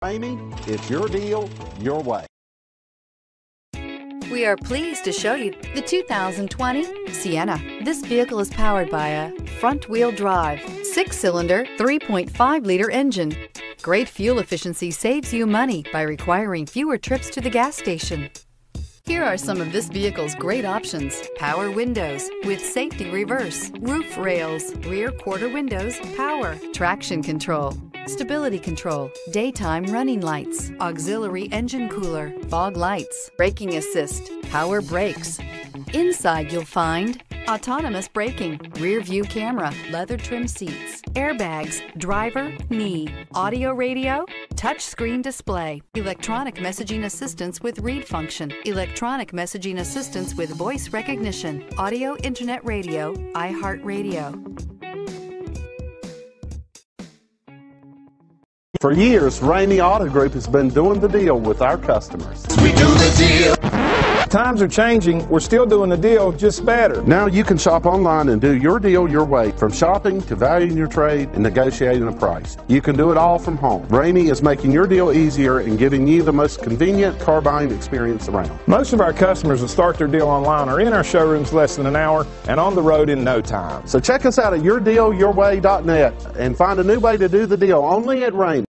Ramey, it's your deal, your way. We are pleased to show you the 2020 Sienna. This vehicle is powered by a front-wheel drive, 6-cylinder, 3.5-liter engine. Great fuel efficiency saves you money by requiring fewer trips to the gas station. Here are some of this vehicle's great options: power windows with safety reverse, roof rails, rear quarter windows, power, traction control, stability control, daytime running lights, auxiliary engine cooler, fog lights, braking assist, power brakes. Inside you'll find autonomous braking, rear view camera, leather trim seats, airbags, driver, knee, audio radio, touch screen display, electronic messaging assistance with read function, electronic messaging assistance with voice recognition, audio internet radio, iHeartRadio. For years, Ramey Auto Group has been doing the deal with our customers. We do the deal. Times are changing. We're still doing the deal, just better. Now you can shop online and do your deal your way, from shopping to valuing your trade and negotiating a price. You can do it all from home. Ramey is making your deal easier and giving you the most convenient car buying experience around. Most of our customers that start their deal online are in our showrooms less than an hour and on the road in no time. So check us out at yourdealyourway.net and find a new way to do the deal only at Ramey.